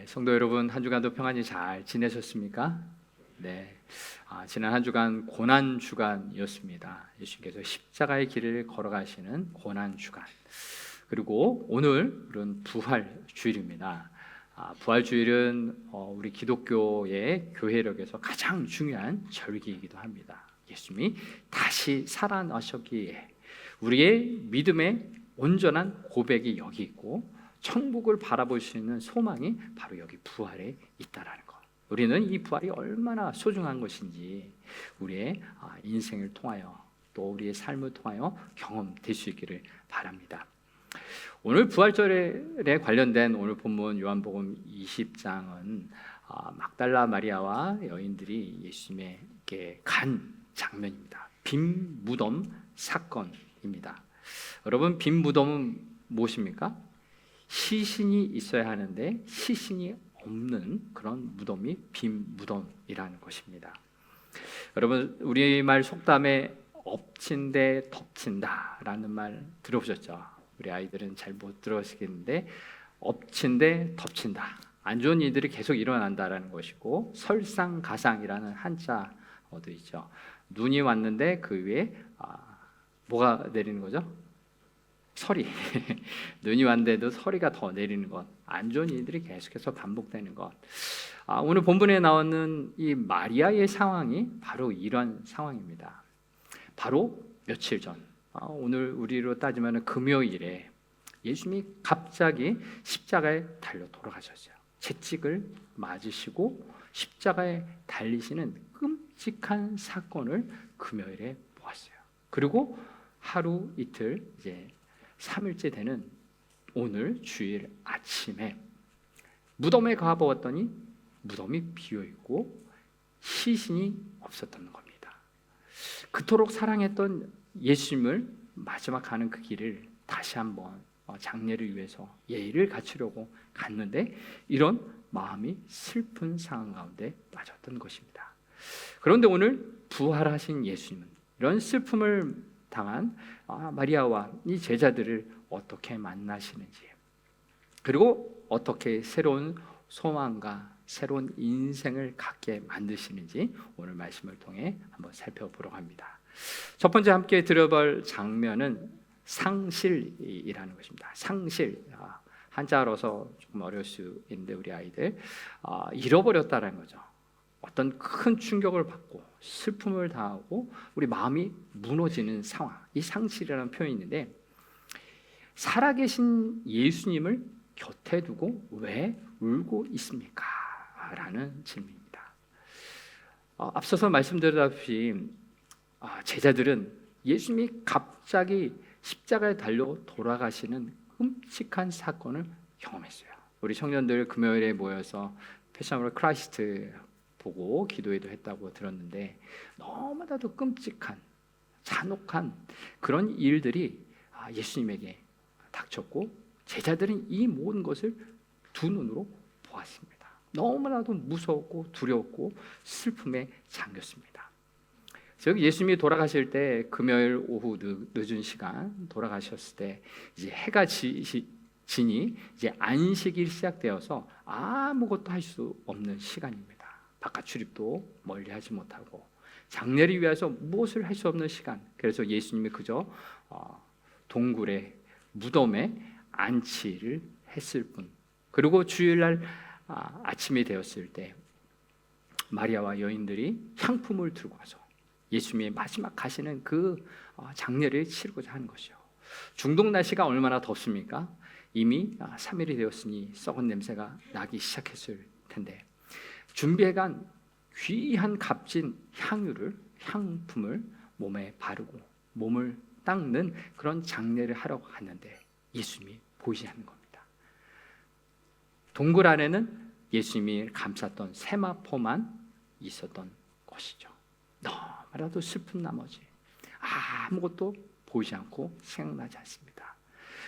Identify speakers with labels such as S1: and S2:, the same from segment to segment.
S1: 성도 여러분, 한 주간도 평안히 잘 지내셨습니까? 지난 한 주간 고난 주간이었습니다. 예수님께서 십자가의 길을 걸어가시는 고난 주간. 그리고 오늘은 부활 주일입니다. 부활 주일은 우리 기독교의 교회력에서 가장 중요한 절기이기도 합니다. 예수님이 다시 살아나셨기에 우리의 믿음의 온전한 고백이 여기 있고 천국을 바라볼 수 있는 소망이 바로 여기 부활에 있다라는 것. 우리는 이 부활이 얼마나 소중한 것인지 우리의 인생을 통하여 또 우리의 삶을 통하여 경험될 수 있기를 바랍니다. 오늘 부활절에 관련된 오늘 본문 요한복음 20장은 막달라 마리아와 여인들이 예수님에게 간 장면입니다. 빈 무덤 사건입니다. 여러분, 빈 무덤은 무엇입니까? 시신이 있어야 하는데 시신이 없는 그런 무덤이 빈 무덤이라는 것입니다. 여러분, 우리말 속담에 엎친데 덮친다라는 말 들어보셨죠? 우리 아이들은 잘 못 들으시겠는데 엎친데 덮친다. 안 좋은 일들이 계속 일어난다라는 것이고, 설상가상이라는 한자어도 있죠. 눈이 왔는데 그 위에 뭐가 내리는 거죠? 서리. 눈이 왔는데도 서리가 더 내리는 것, 안 좋은 일들이 계속해서 반복되는 것. 오늘 본문에 나오는 이 마리아의 상황이 바로 이런 상황입니다. 바로 며칠 전, 오늘 우리로 따지면 금요일에 예수님이 갑자기 십자가에 달려 돌아가셨어요. 채찍을 맞으시고 십자가에 달리시는 끔찍한 사건을 금요일에 보았어요. 그리고 하루 이틀, 이제 3일째 되는 오늘 주일 아침에 무덤에 가보았더니 무덤이 비어있고 시신이 없었던 겁니다. 그토록 사랑했던 예수님을 마지막 가는 그 길을 다시 한번 장례를 위해서 예의를 갖추려고 갔는데 이런 마음이 슬픈 상황 가운데 빠졌던 것입니다. 그런데 오늘 부활하신 예수님은 이런 슬픔을 당한 마리아와 이 제자들을 어떻게 만나시는지, 그리고 어떻게 새로운 소망과 새로운 인생을 갖게 만드시는지 오늘 말씀을 통해 한번 살펴보려고 합니다. 첫 번째 함께 들어볼 장면은 상실이라는 것입니다. 상실, 한자로서 조금 어려울 수 있는데 우리 아이들 잃어버렸다는 거죠. 어떤 큰 충격을 받고 슬픔을 당하고 우리 마음이 무너지는 상황, 이 상실이라는 표현이 있는데, 살아계신 예수님을 곁에 두고 왜 울고 있습니까? 라는 질문입니다. 앞서서 말씀드렸다시피 제자들은 예수님이 갑자기 십자가에 달려 돌아가시는 끔찍한 사건을 경험했어요. 우리 청년들 금요일에 모여서 패션 오브 크라이스트 보고 기도회도 했다고 들었는데, 너무나도 끔찍한 잔혹한 그런 일들이 예수님에게 닥쳤고 제자들은 이 모든 것을 두 눈으로 보았습니다. 너무나도 무서웠고 두려웠고 슬픔에 잠겼습니다. 즉 예수님이 돌아가실 때 금요일 오후 늦은 시간 돌아가셨을 때 이제 해가 지니 이제 안식일 시작되어서 아무것도 할 수 없는 시간입니다. 바깥 출입도 멀리 하지 못하고 장례를 위해서 무엇을 할 수 없는 시간. 그래서 예수님이 그저 동굴에 무덤에 안치를 했을 뿐. 그리고 주일날 아침이 되었을 때 마리아와 여인들이 향품을 들고 와서 예수님의 마지막 가시는 그 장례를 치르고자 하는 것이요. 중동 날씨가 얼마나 덥습니까? 이미 3일이 되었으니 썩은 냄새가 나기 시작했을 텐데 준비해간 귀한 값진 향품을 몸에 바르고 몸을 닦는 그런 장례를 하러 갔는데 예수님이 보이지 않는 겁니다. 동굴 안에는 예수님이 감쌌던 세마포만 있었던 것이죠. 너무나도 슬픈 나머지 아무것도 보이지 않고 생각나지 않습니다.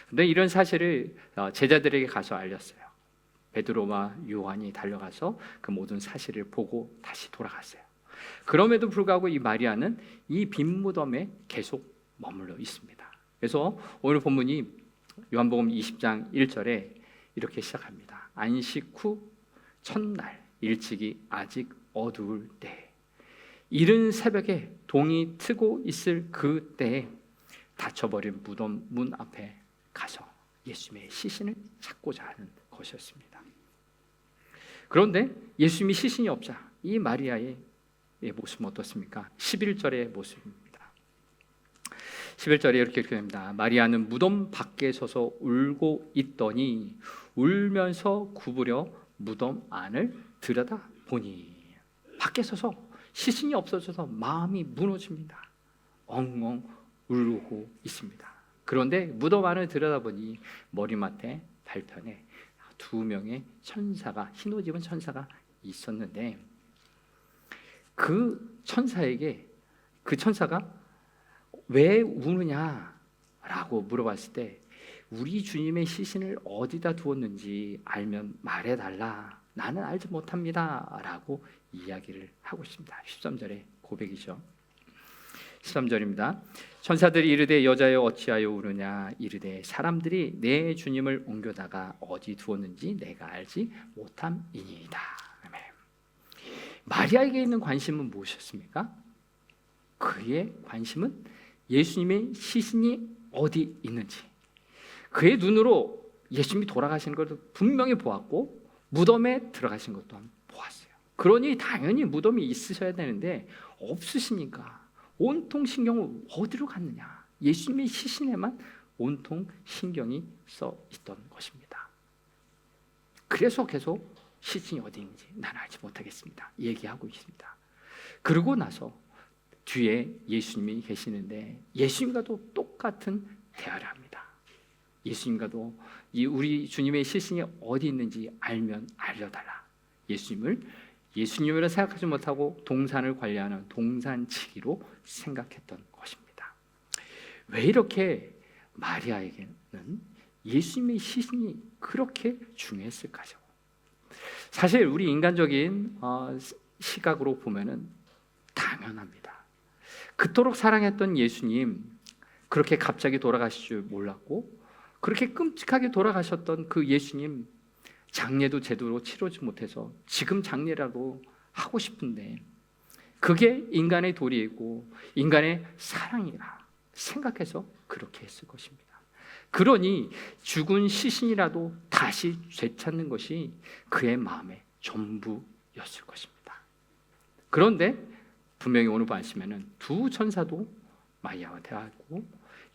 S1: 그런데 이런 사실을 제자들에게 가서 알렸어요. 베드로와 요한이 달려가서 그 모든 사실을 보고 다시 돌아갔어요. 그럼에도 불구하고 이 마리아는 이 빈 무덤에 계속 머물러 있습니다. 그래서 오늘 본문이 요한복음 20장 1절에 이렇게 시작합니다. 안식 후 첫날 일찍이 아직 어두울 때, 이른 새벽에 동이 트고 있을 그 때에 닫혀버린 무덤 문 앞에 가서 예수님의 시신을 찾고자 하는 것이었습니다. 그런데 예수님이 시신이 없자 이 마리아의 모습은 어떻습니까? 11절의 모습입니다. 11절에 이렇게 됩니다. 마리아는 무덤 밖에 서서 울고 있더니 울면서 구부려 무덤 안을 들여다보니, 밖에 서서 시신이 없어져서 마음이 무너집니다. 엉엉 울고 있습니다. 그런데 무덤 안을 들여다보니 머리맡에 발편에 두 명의 천사가, 흰옷 입은 천사가 있었는데, 그 천사에게 그 천사가 왜 우느냐라고 물어봤을 때, 우리 주님의 시신을 어디다 두었는지 알면 말해달라, 나는 알지 못합니다 라고 이야기를 하고 있습니다. 13절의 고백이죠. 13절입니다. 천사들이 이르되 여자여 어찌하여 우느냐, 이르되 사람들이 내 주님을 옮겨다가 어디 두었는지 내가 알지 못함이니이다. 아멘. 마리아에게 있는 관심은 무엇이었습니까? 그의 관심은 예수님의 시신이 어디 있는지, 그의 눈으로 예수님이 돌아가신 것을 분명히 보았고 무덤에 들어가신 것도 보았어요. 그러니 당연히 무덤이 있으셔야 되는데 없으시니까 온통 신경을 어디로 갔느냐, 예수님의 시신에만 온통 신경이 써 있던 것입니다. 그래서 계속 시신이 어디 있는지 난 알지 못하겠습니다 얘기하고 있습니다. 그러고 나서 뒤에 예수님이 계시는데 예수님과도 똑같은 대화를 합니다. 예수님과도 우리 주님의 시신이 어디 있는지 알면 알려달라. 예수님을 생각하지 못하고 동산을 관리하는 동산치기로 생각했던 것입니다. 왜 이렇게 마리아에게는 예수님의 시신이 그렇게 중요했을까요? 사실 우리 인간적인 시각으로 보면은 당연합니다. 그토록 사랑했던 예수님, 그렇게 갑자기 돌아가실 줄 몰랐고 그렇게 끔찍하게 돌아가셨던 그 예수님, 장례도 제대로 치르지 못해서 지금 장례라도 하고 싶은데 그게 인간의 도리이고 인간의 사랑이라 생각해서 그렇게 했을 것입니다. 그러니 죽은 시신이라도 다시 되찾는 것이 그의 마음의 전부였을 것입니다. 그런데 분명히 오늘 보시면은 두 천사도 마리아와 대화하고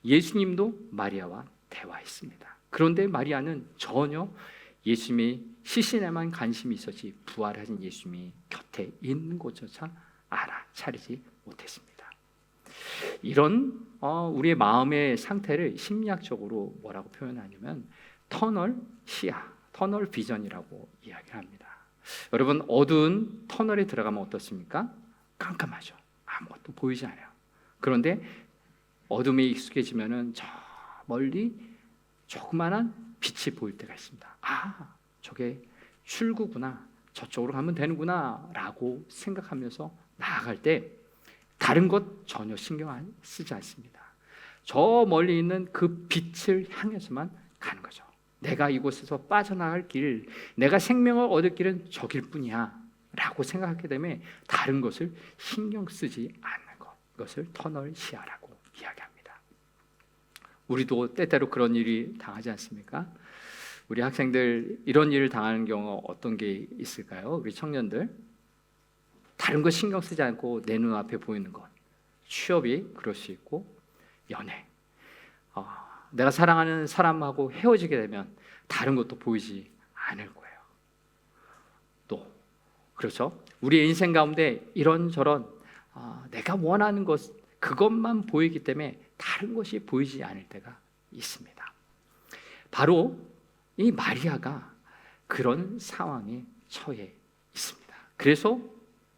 S1: 예수님도 마리아와 대화했습니다. 그런데 마리아는 전혀 예수님의 시신에만 관심이 있었지 부활하신 예수님이 곁에 있는 것조차 알아차리지 못했습니다. 이런 우리의 마음의 상태를 심리학적으로 뭐라고 표현하냐면 터널 시야, 터널 비전이라고 이야기를 합니다. 여러분, 어두운 터널에 들어가면 어떻습니까? 깜깜하죠. 아무것도 보이지 않아요. 그런데 어둠에 익숙해지면은 저 멀리 조그마한 빛이 보일 때가 있습니다. 아, 저게 출구구나, 저쪽으로 가면 되는구나 라고 생각하면서 나아갈 때 다른 것 전혀 신경 쓰지 않습니다. 저 멀리 있는 그 빛을 향해서만 가는 거죠. 내가 이곳에서 빠져나갈 길, 내가 생명을 얻을 길은 저길 뿐이야 라고 생각하게 되면 다른 것을 신경 쓰지 않는 것, 그것을 터널 시야라고 이야기합니다. 우리도 때때로 그런 일이 당하지 않습니까? 우리 학생들 이런 일을 당하는 경우 어떤 게 있을까요? 우리 청년들, 다른 거 신경 쓰지 않고 내 눈앞에 보이는 것, 취업이 그럴 수 있고 연애, 내가 사랑하는 사람하고 헤어지게 되면 다른 것도 보이지 않을 거예요. 또 그렇죠? 우리 인생 가운데 이런저런 내가 원하는 것, 그것만 보이기 때문에 다른 것이 보이지 않을 때가 있습니다. 바로 이 마리아가 그런 상황에 처해 있습니다. 그래서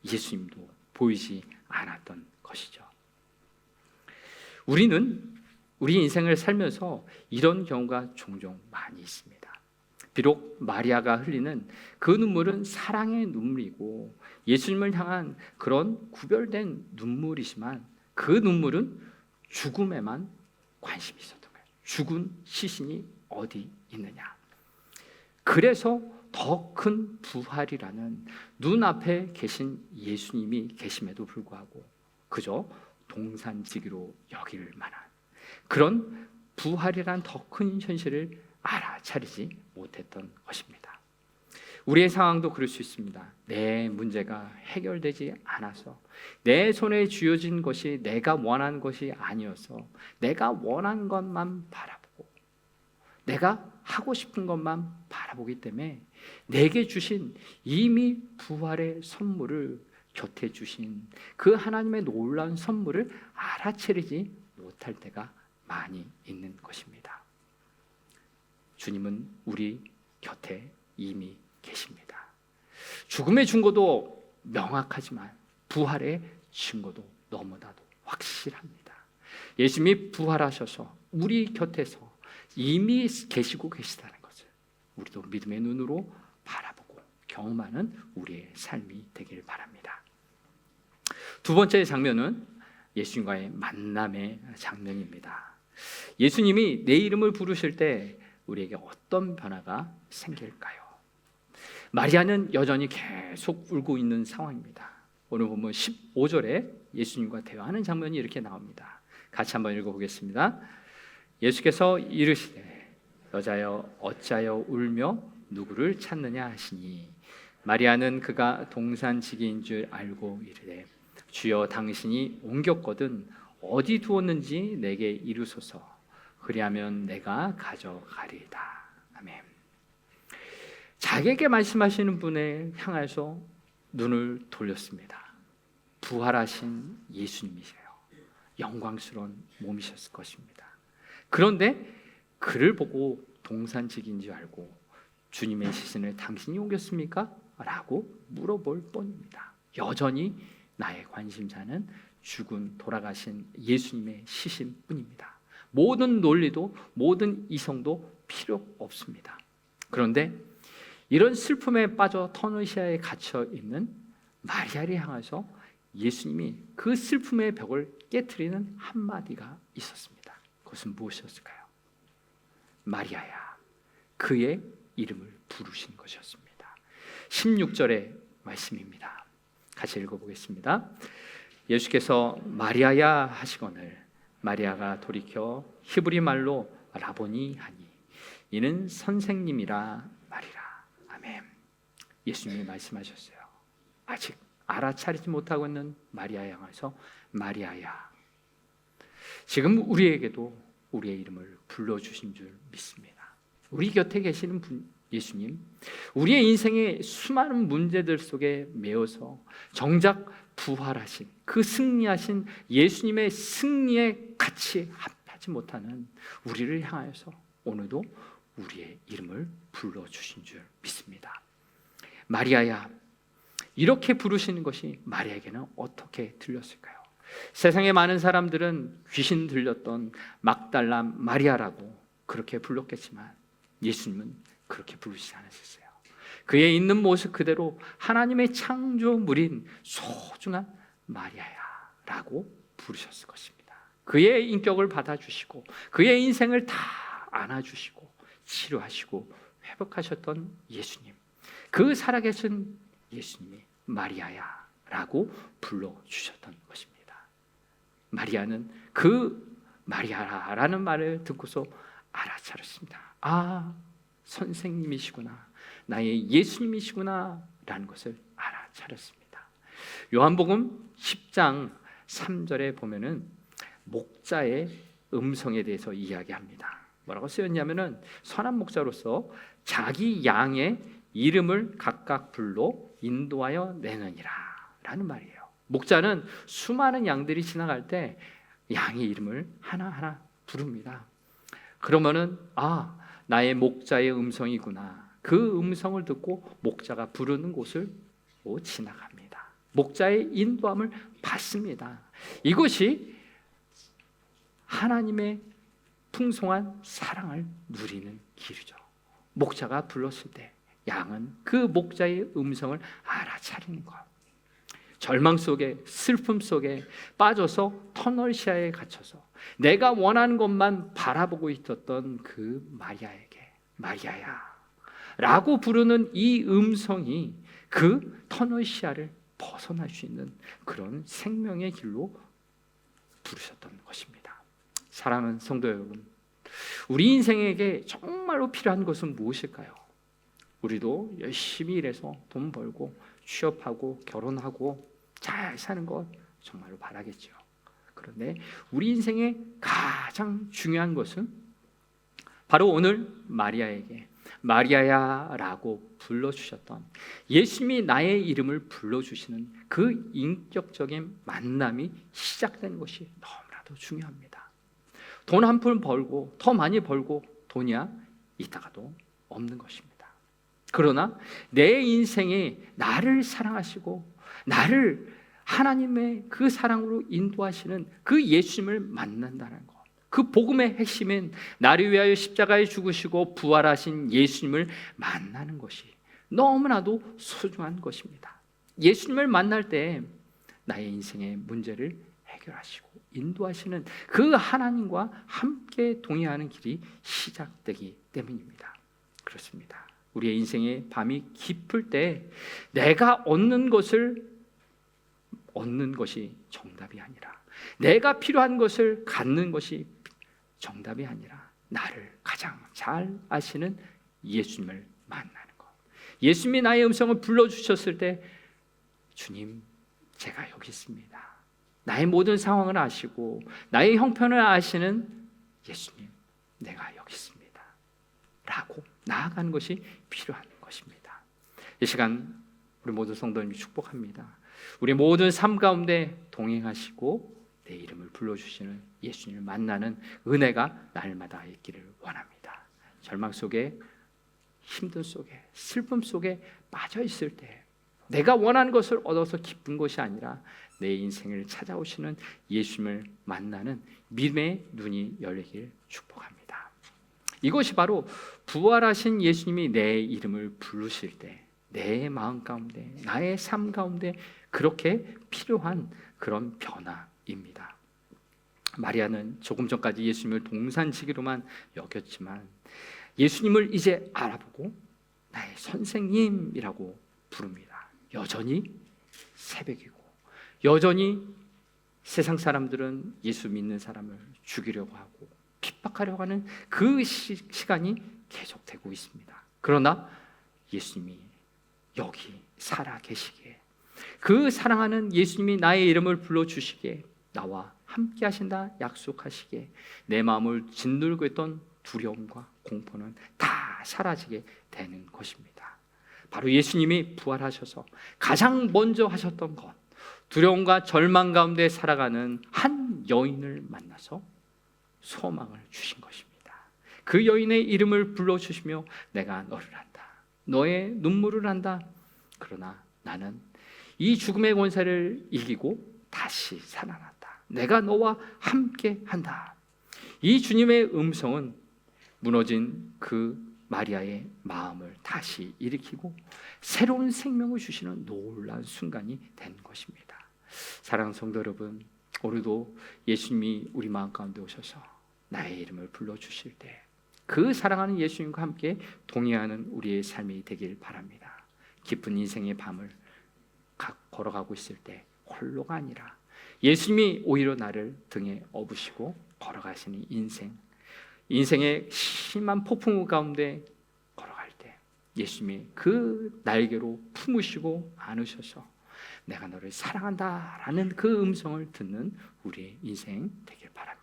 S1: 예수님도 보이지 않았던 것이죠. 우리는 우리 인생을 살면서 이런 경우가 종종 많이 있습니다. 비록 마리아가 흘리는 그 눈물은 사랑의 눈물이고 예수님을 향한 그런 구별된 눈물이지만 그 눈물은 죽음에만 관심이 있었던 거예요. 죽은 시신이 어디 있느냐. 그래서 더 큰 부활이라는 눈앞에 계신 예수님이 계심에도 불구하고 그저 동산지기로 여길 만한 그런 부활이란 더 큰 현실을 알아차리지 못했던 것입니다. 우리의 상황도 그럴 수 있습니다. 내 문제가 해결되지 않아서 내 손에 쥐어진 것이 내가 원한 것이 아니어서 내가 원한 것만 바라보고 내가 하고 싶은 것만 바라보기 때문에 내게 주신 이미 부활의 선물을 곁에 주신 그 하나님의 놀라운 선물을 알아차리지 못할 때가 많이 있는 것입니다. 주님은 우리 곁에 이미 계십니다. 죽음의 증거도 명확하지만 부활의 증거도 너무나도 확실합니다. 예수님이 부활하셔서 우리 곁에서 이미 계시고 계시다는 것을 우리도 믿음의 눈으로 바라보고 경험하는 우리의 삶이 되길 바랍니다. 두 번째 장면은 예수님과의 만남의 장면입니다. 예수님이 내 이름을 부르실 때 우리에게 어떤 변화가 생길까요? 마리아는 여전히 계속 울고 있는 상황입니다. 오늘 보면 15절에 예수님과 대화하는 장면이 이렇게 나옵니다. 같이 한번 읽어보겠습니다. 예수께서 이르시되 여자여 어찌하여 울며 누구를 찾느냐 하시니 마리아는 그가 동산지기인 줄 알고 이르되 주여 당신이 옮겼거든 어디 두었는지 내게 이루소서 그리하면 내가 가져가리이다. 아멘. 자기에게 말씀하시는 분에 향해서 눈을 돌렸습니다. 부활하신 예수님이세요. 영광스러운 몸이셨을 것입니다. 그런데 그를 보고 동산지기인 줄 알고 주님의 시신을 당신이 옮겼습니까? 라고 물어볼 뻔입니다. 여전히 나의 관심사는 죽은 돌아가신 예수님의 시신뿐입니다. 모든 논리도 모든 이성도 필요 없습니다. 그런데 이런 슬픔에 빠져 터널시아에 갇혀 있는 마리아를 향해서 예수님이 그 슬픔의 벽을 깨트리는 한마디가 있었습니다. 그것은 무엇이었을까요? 마리아야, 그의 이름을 부르신 것이었습니다. 16절의 말씀입니다. 같이 읽어보겠습니다. 예수께서 마리아야 하시거늘 마리아가 돌이켜 히브리 말로 라보니 하니 이는 선생님이라 말이라. 아멘. 예수님이 말씀하셨어요. 아직 알아차리지 못하고 있는 마리아에 향해서 마리아야. 지금 우리에게도 우리의 이름을 불러주신 줄 믿습니다. 우리 곁에 계시는 분 예수님, 우리의 인생의 수많은 문제들 속에 매여서 정작 부활하신 그 승리하신 예수님의 승리에 같이 합하지 못하는 우리를 향하여서 오늘도 우리의 이름을 불러주신 줄 믿습니다. 마리아야, 이렇게 부르시는 것이 마리아에게는 어떻게 들렸을까요? 세상의 많은 사람들은 귀신 들렸던 막달라 마리아라고 그렇게 불렀겠지만 예수님은 그렇게 부르시지 않으셨어요. 그의 있는 모습 그대로 하나님의 창조물인 소중한 마리아야라고 부르셨을 것입니다. 그의 인격을 받아주시고 그의 인생을 다 안아주시고 치료하시고 회복하셨던 예수님, 그 살아계신 예수님이 마리아야라고 불러주셨던 것입니다. 마리아는 그 마리아라는 말을 듣고서 알아차렸습니다. 아, 선생님이시구나, 나의 예수님이시구나 라는 것을 알아차렸습니다. 요한복음 10장 3절에 보면은 목자의 음성에 대해서 이야기합니다. 뭐라고 쓰였냐면은 선한 목자로서 자기 양의 이름을 각각 불러 인도하여 내느니라 라는 말이에요. 목자는 수많은 양들이 지나갈 때 양의 이름을 하나하나 부릅니다. 그러면은 아, 나의 목자의 음성이구나, 그 음성을 듣고 목자가 부르는 곳을 지나갑니다. 목자의 인도함을 받습니다. 이것이 하나님의 풍성한 사랑을 누리는 길이죠. 목자가 불렀을 때 양은 그 목자의 음성을 알아차리는 것. 절망 속에, 슬픔 속에 빠져서 터널시아에 갇혀서 내가 원하는 것만 바라보고 있었던 그 마리아에게 마리아야, 라고 부르는 이 음성이 그 터널 시야를 벗어날 수 있는 그런 생명의 길로 부르셨던 것입니다. 사랑하는 성도 여러분, 우리 인생에게 정말로 필요한 것은 무엇일까요? 우리도 열심히 일해서 돈 벌고 취업하고 결혼하고 잘 사는 것 정말로 바라겠죠. 그런데 우리 인생의 가장 중요한 것은 바로 오늘 마리아에게 마리아야 라고 불러주셨던 예수님이 나의 이름을 불러주시는 그 인격적인 만남이 시작되는 것이 너무나도 중요합니다. 돈 한 푼 벌고 더 많이 벌고 돈이야 이따가도 없는 것입니다. 그러나 내 인생에 나를 사랑하시고 나를 하나님의 그 사랑으로 인도하시는 그 예수님을 만난다는 것, 그 복음의 핵심은 나를 위하여 십자가에 죽으시고 부활하신 예수님을 만나는 것이 너무나도 소중한 것입니다. 예수님을 만날 때 나의 인생의 문제를 해결하시고 인도하시는 그 하나님과 함께 동행하는 길이 시작되기 때문입니다. 그렇습니다. 우리의 인생의 밤이 깊을 때 내가 얻는 것이 정답이 아니라, 내가 필요한 것을 갖는 것이 정답이 아니라 나를 가장 잘 아시는 예수님을 만나는 것. 예수님이 나의 음성을 불러주셨을 때 주님, 제가 여기 있습니다. 나의 모든 상황을 아시고 나의 형편을 아시는 예수님, 내가 여기 있습니다 라고 나아가는 것이 필요한 것입니다. 이 시간 우리 모든 성도님 축복합니다. 우리 모든 삶 가운데 동행하시고 내 이름을 불러주시는 예수님을 만나는 은혜가 날마다 있기를 원합니다. 절망 속에, 힘든 속에, 슬픔 속에 빠져 있을 때 내가 원하는 것을 얻어서 기쁜 것이 아니라 내 인생을 찾아오시는 예수님을 만나는 믿음의 눈이 열리길 축복합니다. 이것이 바로 부활하신 예수님이 내 이름을 부르실 때 내 마음 가운데, 나의 삶 가운데 그렇게 필요한 그런 변화입니다. 마리아는 조금 전까지 예수님을 동산지기로만 여겼지만 예수님을 이제 알아보고 나의 선생님이라고 부릅니다. 여전히 새벽이고 여전히 세상 사람들은 예수 믿는 사람을 죽이려고 하고 핍박하려고 하는 그 시간이 계속되고 있습니다. 그러나 예수님이 여기 살아 계시기에, 그 사랑하는 예수님이 나의 이름을 불러주시기에, 나와 함께 하신다 약속하시기에 내 마음을 짓누르고 있던 두려움과 공포는 다 사라지게 되는 것입니다. 바로 예수님이 부활하셔서 가장 먼저 하셨던 것, 두려움과 절망 가운데 살아가는 한 여인을 만나서 소망을 주신 것입니다. 그 여인의 이름을 불러주시며 내가 너를 안다, 너의 눈물을 안다. 그러나 나는 이 죽음의 권세를 이기고 다시 살아난다. 내가 너와 함께 한다. 이 주님의 음성은 무너진 그 마리아의 마음을 다시 일으키고 새로운 생명을 주시는 놀라운 순간이 된 것입니다. 사랑하는 성도 여러분, 오늘도 예수님이 우리 마음 가운데 오셔서 나의 이름을 불러주실 때 그 사랑하는 예수님과 함께 동행하는 우리의 삶이 되길 바랍니다. 깊은 인생의 밤을 걸어가고 있을 때 홀로가 아니라 예수님이 오히려 나를 등에 업으시고 걸어가시는 인생의 심한 폭풍 가운데 걸어갈 때 예수님이 그 날개로 품으시고 안으셔서 내가 너를 사랑한다라는 그 음성을 듣는 우리의 인생 되길 바랍니다.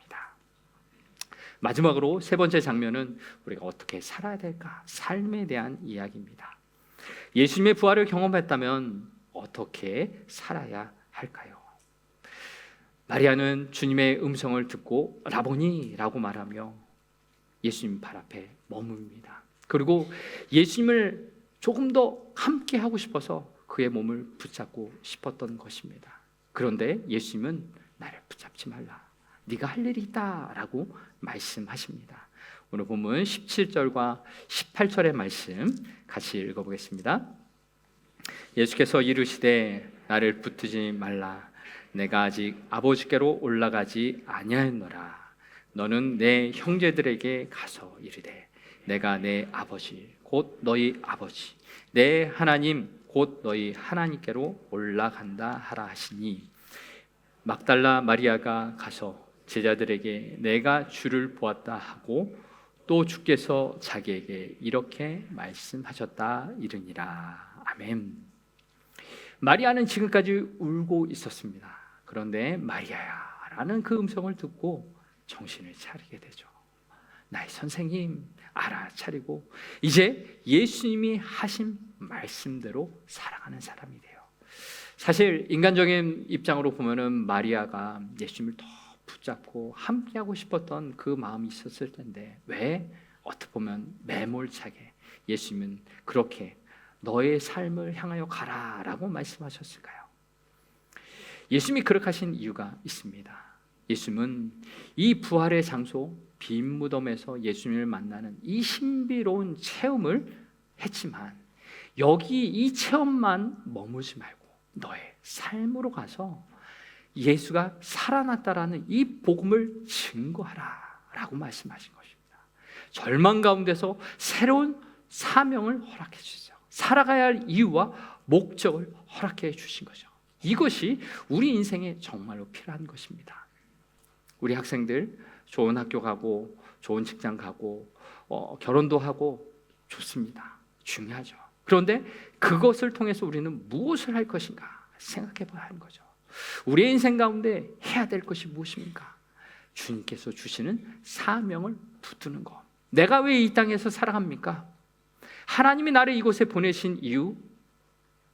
S1: 마지막으로 세 번째 장면은 우리가 어떻게 살아야 될까? 삶에 대한 이야기입니다. 예수님의 부활을 경험했다면 어떻게 살아야 할까요? 마리아는 주님의 음성을 듣고 라보니라고 말하며 예수님 발 앞에 머뭅니다. 그리고 예수님을 조금 더 함께 하고 싶어서 그의 몸을 붙잡고 싶었던 것입니다. 그런데 예수님은 나를 붙잡지 말라, 네가 할 일이 있다라고 말씀하십니다. 오늘 본문 17절과 18절의 말씀 같이 읽어보겠습니다. 예수께서 이르시되 나를 붙들지 말라, 내가 아직 아버지께로 올라가지 아니하였노라. 너는 내 형제들에게 가서 이르되 내가 내 아버지 곧 너희 아버지 내 하나님 곧 너희 하나님께로 올라간다 하라 하시니 막달라 마리아가 가서 제자들에게 내가 주를 보았다 하고 또 주께서 자기에게 이렇게 말씀하셨다 이르니라. 아멘. 마리아는 지금까지 울고 있었습니다. 그런데 마리아야 라는 그 음성을 듣고 정신을 차리게 되죠. 나의 선생님 알아차리고 이제 예수님이 하신 말씀대로 살아가는 사람이 돼요. 사실 인간적인 입장으로 보면은 마리아가 예수님을 더 붙잡고 함께하고 싶었던 그 마음이 있었을 텐데 왜 어떻게 보면 매몰차게 예수님은 그렇게 너의 삶을 향하여 가라라고 말씀하셨을까요? 예수님이 그렇게 하신 이유가 있습니다. 예수님은 이 부활의 장소 빈 무덤에서 예수님을 만나는 이 신비로운 체험을 했지만 여기 이 체험만 머무지 말고 너의 삶으로 가서 예수가 살아났다라는 이 복음을 증거하라 라고 말씀하신 것입니다. 절망 가운데서 새로운 사명을 허락해 주시죠. 살아가야 할 이유와 목적을 허락해 주신 거죠. 이것이 우리 인생에 정말로 필요한 것입니다. 우리 학생들 좋은 학교 가고 좋은 직장 가고 결혼도 하고 좋습니다. 중요하죠. 그런데 그것을 통해서 우리는 무엇을 할 것인가 생각해 봐야 하는 거죠. 우리의 인생 가운데 해야 될 것이 무엇입니까? 주님께서 주시는 사명을 붙드는 것. 내가 왜 이 땅에서 살아갑니까? 하나님이 나를 이곳에 보내신 이유,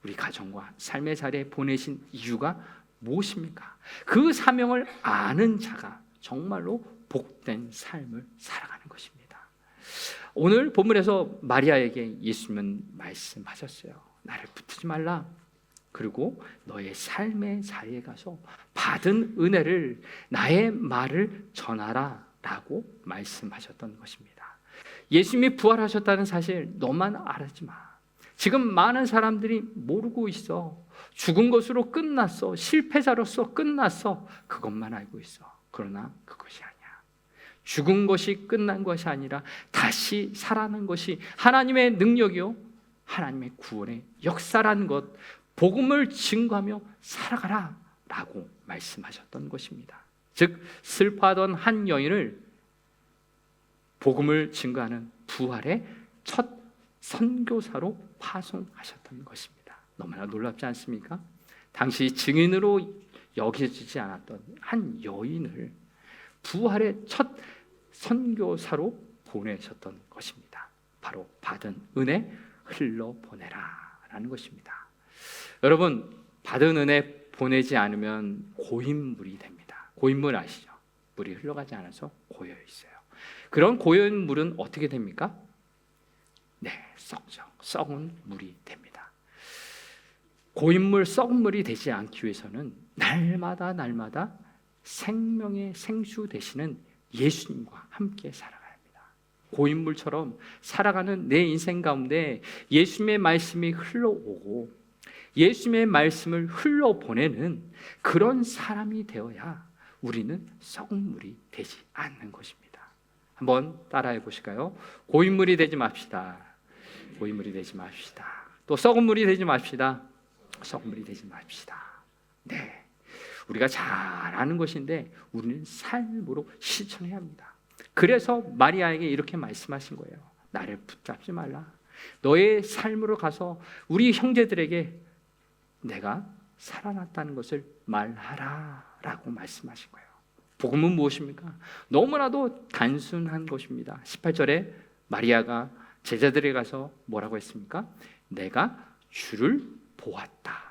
S1: 우리 가정과 삶의 자리에 보내신 이유가 무엇입니까? 그 사명을 아는 자가 정말로 복된 삶을 살아가는 것입니다. 오늘 본문에서 마리아에게 예수님은 말씀하셨어요. 나를 붙들지 말라. 그리고 너의 삶의 자리에 가서 받은 은혜를 나의 말을 전하라 라고 말씀하셨던 것입니다. 예수님이 부활하셨다는 사실 너만 알지 마. 지금 많은 사람들이 모르고 있어. 죽은 것으로 끝났어. 실패자로서 끝났어. 그것만 알고 있어. 그러나 그것이 아니야. 죽은 것이 끝난 것이 아니라 다시 살아난 것이 하나님의 능력이요 하나님의 구원의 역사라는 것, 복음을 증거하며 살아가라 라고 말씀하셨던 것입니다. 즉 슬퍼하던 한 여인을 복음을 증거하는 부활의 첫 선교사로 파송하셨던 것입니다. 너무나 놀랍지 않습니까? 당시 증인으로 여겨지지 않았던 한 여인을 부활의 첫 선교사로 보내셨던 것입니다. 바로 받은 은혜 흘러보내라 라는 것입니다. 여러분, 받은 은혜 보내지 않으면 고인물이 됩니다. 고인물 아시죠? 물이 흘러가지 않아서 고여 있어요. 그런 고여있는 물은 어떻게 됩니까? 네, 썩죠. 썩은 물이 됩니다. 고인물, 썩은 물이 되지 않기 위해서는 날마다 생명의 생수 되시는 예수님과 함께 살아가야 합니다. 고인물처럼 살아가는 내 인생 가운데 예수님의 말씀이 흘러오고 예수님의 말씀을 흘러보내는 그런 사람이 되어야 우리는 썩은 물이 되지 않는 것입니다. 한번 따라해 보실까요? 고인물이 되지 맙시다. 고인물이 되지 맙시다. 또 썩은 물이 되지 맙시다. 썩은 물이 되지 맙시다. 네, 우리가 잘 아는 것인데 우리는 삶으로 실천해야 합니다. 그래서 마리아에게 이렇게 말씀하신 거예요. 나를 붙잡지 말라. 너의 삶으로 가서 우리 형제들에게 내가 살아났다는 것을 말하라 라고 말씀하신 거예요. 복음은 무엇입니까? 너무나도 단순한 것입니다. 18절에 마리아가 제자들에 가서 뭐라고 했습니까? 내가 주를 보았다.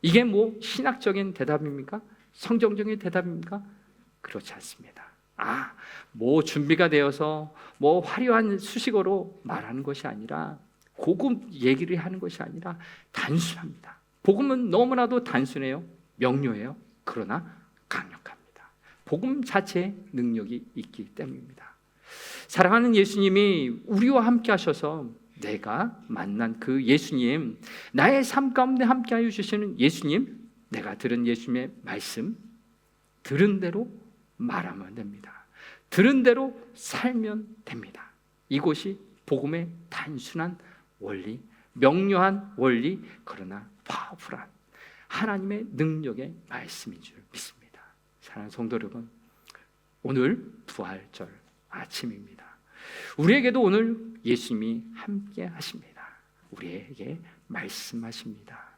S1: 이게 뭐 신학적인 대답입니까? 성경적인 대답입니까? 그렇지 않습니다. 뭐 준비가 되어서 뭐 화려한 수식어로 말하는 것이 아니라 고급 얘기를 하는 것이 아니라 단순합니다. 복음은 너무나도 단순해요. 명료해요. 그러나 강력합니다. 복음 자체에 능력이 있기 때문입니다. 사랑하는 예수님이 우리와 함께 하셔서 내가 만난 그 예수님, 나의 삶 가운데 함께하여 주시는 예수님, 내가 들은 예수님의 말씀 들은 대로 말하면 됩니다. 들은 대로 살면 됩니다. 이것이 복음의 단순한 원리, 명료한 원리, 그러나 파워풀한 하나님의 능력의 말씀인 줄 믿습니다. 사랑하는 성도 여러분, 오늘 부활절 아침입니다. 우리에게도 오늘 예수님이 함께 하십니다. 우리에게 말씀하십니다.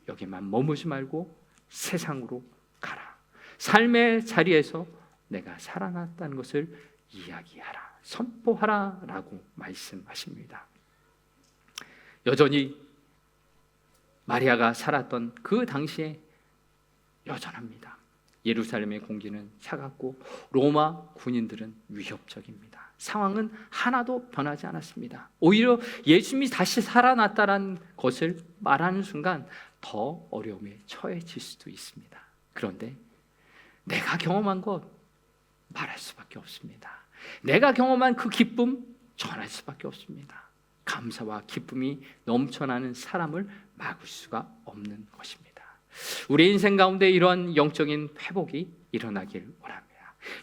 S1: 여기만 머무지 말고 세상으로 가라. 삶의 자리에서 내가 살아났다는 것을 이야기하라, 선포하라 라고 말씀하십니다. 여전히 마리아가 살았던 그 당시에 여전합니다. 예루살렘의 공기는 차갑고 로마 군인들은 위협적입니다. 상황은 하나도 변하지 않았습니다. 오히려 예수님이 다시 살아났다는 것을 말하는 순간 더 어려움에 처해질 수도 있습니다. 그런데 내가 경험한 것 말할 수밖에 없습니다. 내가 경험한 그 기쁨 전할 수밖에 없습니다. 감사와 기쁨이 넘쳐나는 사람을 막을 수가 없는 것입니다. 우리 인생 가운데 이러한 영적인 회복이 일어나길 원합니다.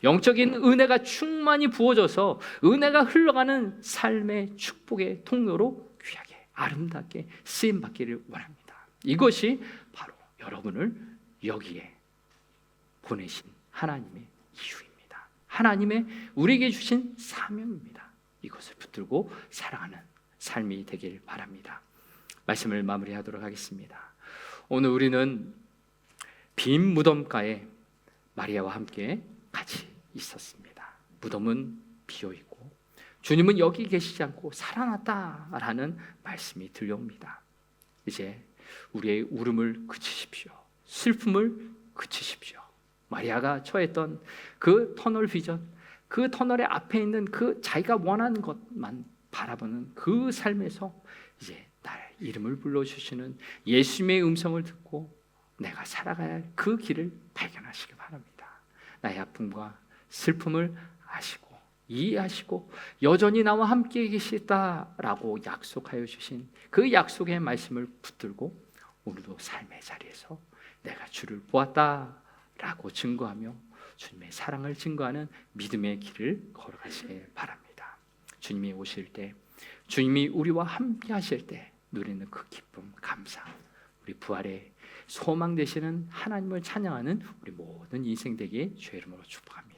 S1: 영적인 은혜가 충만히 부어져서 은혜가 흘러가는 삶의 축복의 통로로 귀하게 아름답게 쓰임받기를 원합니다. 이것이 바로 여러분을 여기에 보내신 하나님의 이유입니다. 하나님의 우리에게 주신 사명입니다. 이것을 붙들고 살아가는 삶이 되길 바랍니다. 말씀을 마무리하도록 하겠습니다. 오늘 우리는 빈 무덤가에 마리아와 함께 같이 있었습니다. 무덤은 비어있고 주님은 여기 계시지 않고 살아났다라는 말씀이 들려옵니다. 이제 우리의 울음을 그치십시오. 슬픔을 그치십시오. 마리아가 처했던 그 터널 비전, 그 터널의 앞에 있는 그 자기가 원하는 것만 바라보는 그 삶에서 이제 나의 이름을 불러주시는 예수님의 음성을 듣고 내가 살아가야 할 그 길을 발견하시기 바랍니다. 나의 아픔과 슬픔을 아시고 이해하시고 여전히 나와 함께 계시다라고 약속하여 주신 그 약속의 말씀을 붙들고 오늘도 삶의 자리에서 내가 주를 보았다라고 증거하며 주님의 사랑을 증거하는 믿음의 길을 걸어가시길 바랍니다. 주님이 오실 때, 주님이 우리와 함께 하실 때 누리는 그 기쁨, 감사, 우리 부활의 소망 되시는 하나님을 찬양하는 우리 모든 인생 되기에 주의 이름으로 축복합니다.